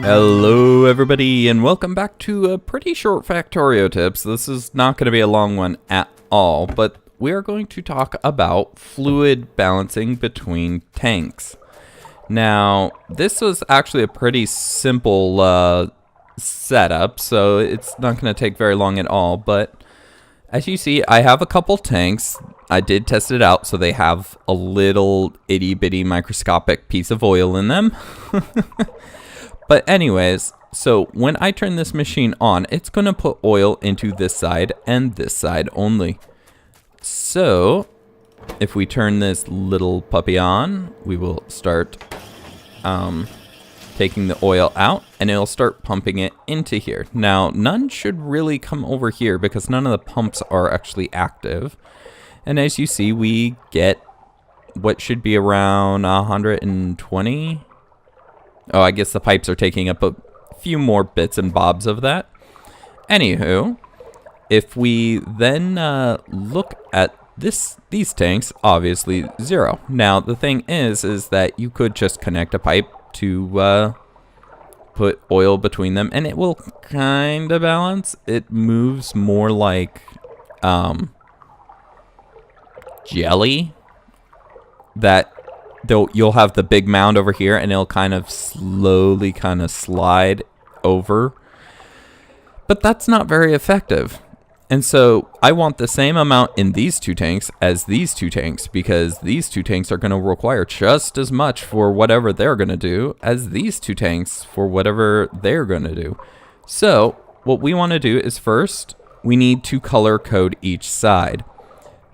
Hello everybody and welcome back to a pretty short Factorio tips. This is not going to be a long one at all, but we are going to talk about fluid balancing between tanks. Now, this was actually a pretty simple setup, so it's not going to take very long at all, but as you see, I have a couple tanks. I did test it out, so they have a little itty-bitty microscopic piece of oil in them. But anyways, so when I turn this machine on, it's going to put oil into this side and this side only. So if we turn this little puppy on, we will start taking the oil out and it'll start pumping it into here. Now, none should really come over here because none of the pumps are actually active. And as you see, we get what should be around 120. Oh, I guess the pipes are taking up a few more bits and bobs of that. Anywho, if we then look at these tanks, obviously 0. Now, the thing is that you could just connect a pipe to put oil between them, and it will kind of balance. It moves more like jelly that... You'll have the big mound over here and it'll kind of slowly slide over. But that's not very effective. And so I want the same amount in these two tanks as these two tanks, because these two tanks are going to require just as much for whatever they're going to do as these two tanks for whatever they're going to do. So what we want to do is first we need to color code each side.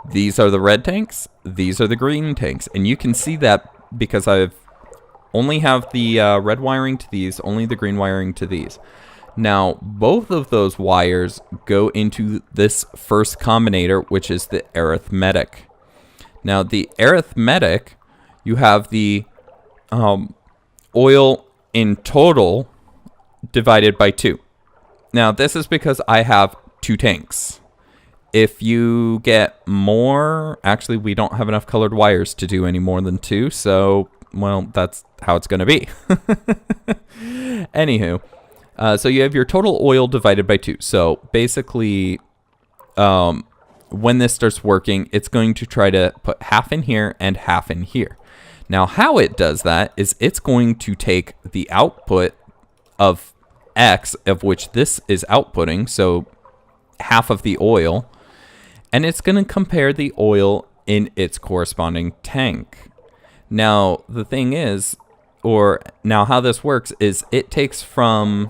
These are the red tanks, these are the green tanks, and you can see that because I only have the red wiring to these, only the green wiring to these. Now, both of those wires go into this first combinator, which is the arithmetic. Now, the arithmetic, you have the oil in total divided by 2. Now, this is because I have 2 tanks. If you get more, actually we don't have enough colored wires to do any more than 2, so, well, that's how it's going to be. Anywho, so you have your total oil divided by 2. So basically, when this starts working, it's going to try to put half in here and half in here. Now, how it does that is it's going to take the output of X, of which this is outputting, so half of the oil, and it's going to compare the oil in its corresponding tank. Now, the thing is, how this works is it takes from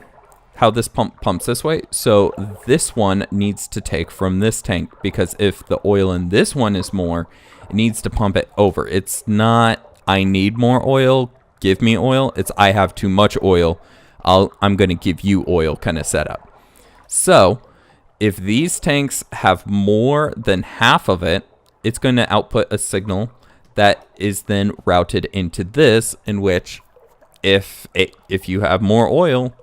how this pumps this way. So this one needs to take from this tank, because if the oil in this one is more, it needs to pump it over. It's not, I need more oil, give me oil. It's, I have too much oil, I'm going to give you oil kind of setup. So if these tanks have more than half of it, it's going to output a signal that is then routed into this, in which if you have more oil,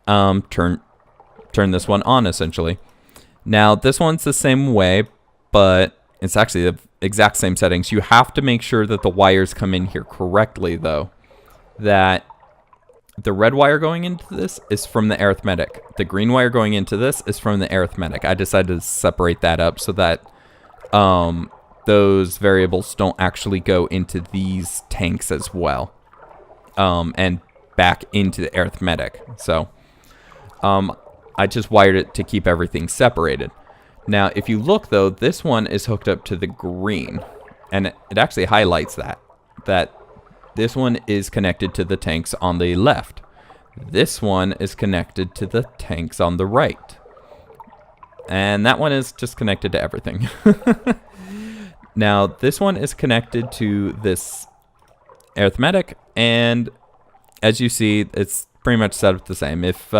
turn this one on, essentially. Now, this one's the same way, but it's actually the exact same settings. You have to make sure that the wires come in here correctly, though. That the red wire going into this is from the arithmetic. The green wire going into this is from the arithmetic. I decided to separate that up so that those variables don't actually go into these tanks as well, and back into the arithmetic. So I just wired it to keep everything separated. Now, if you look, though, this one is hooked up to the green, and it actually highlights that this one is connected to the tanks on the left. This one is connected to the tanks on the right. And that one is just connected to everything. Now, this one is connected to this arithmetic, and as you see, it's pretty much set up the same. If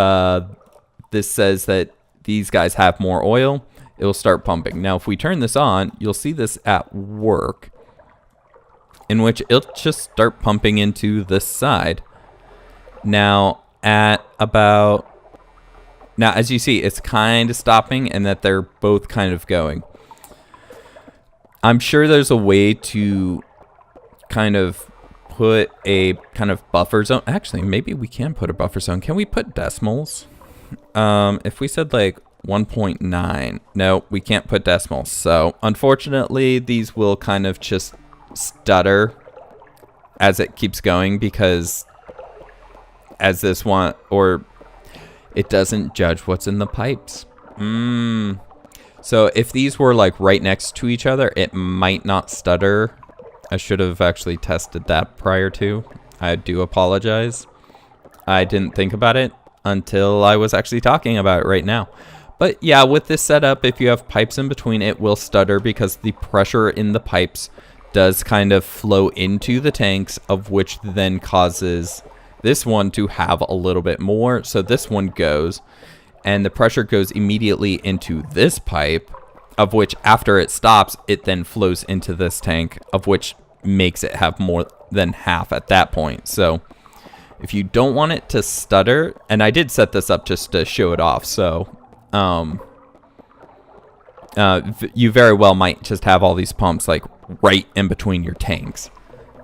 this says that these guys have more oil, it will start pumping. Now, if we turn this on, you'll see this at work, in which it'll just start pumping into this side. Now, as you see, it's kind of stopping, and that they're both kind of going. I'm sure there's a way to kind of put a kind of buffer zone. Actually, maybe we can put a buffer zone. Can we put decimals? If we said like 1.9, no, we can't put decimals. So unfortunately, these will kind of just stutter as it keeps going, because as this one, or it doesn't judge what's in the pipes. So if these were like right next to each other, it might not stutter. I should have actually tested that prior to. I do apologize. I didn't think about it until I was actually talking about it right now. But yeah, with this setup, if you have pipes in between, it will stutter because the pressure in the pipes does kind of flow into the tanks, of which then causes this one to have a little bit more. So this one goes, and the pressure goes immediately into this pipe, of which after it stops, it then flows into this tank, of which makes it have more than half at that point. So if you don't want it to stutter, and I did set this up just to show it off, so you very well might just have all these pumps like right in between your tanks.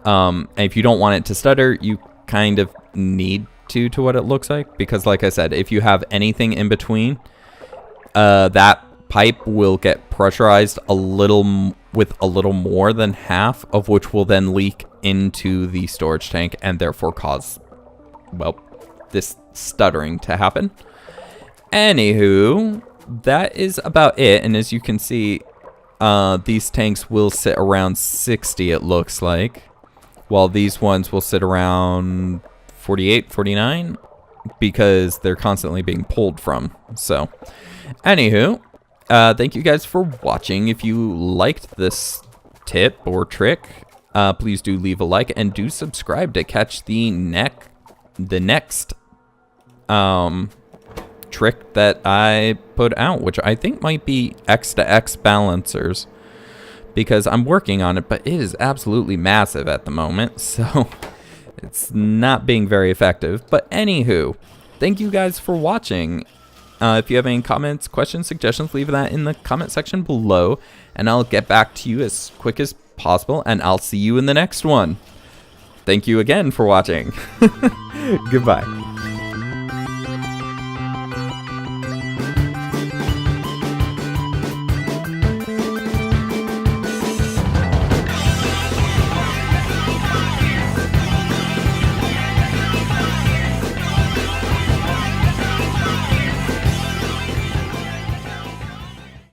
And if you don't want it to stutter, you kind of need to what it looks like, because like I said, if you have anything in between, that pipe will get pressurized a little with a little more than half, of which will then leak into the storage tank and therefore cause, well, this stuttering to happen. Anywho, that is about it. And as you can see, these tanks will sit around 60, it looks like, while these ones will sit around 48, 49, because they're constantly being pulled from. So anywho, thank you guys for watching. If you liked this tip or trick, please do leave a like and do subscribe to catch the next trick that I put out, which I think might be X to X balancers, because I'm working on it, but it is absolutely massive at the moment, so it's not being very effective. But anywho, thank you guys for watching. If you have any comments, questions, suggestions, leave that in the comment section below, and I'll get back to you as quick as possible, and I'll see you in the next one. Thank you again for watching. Goodbye.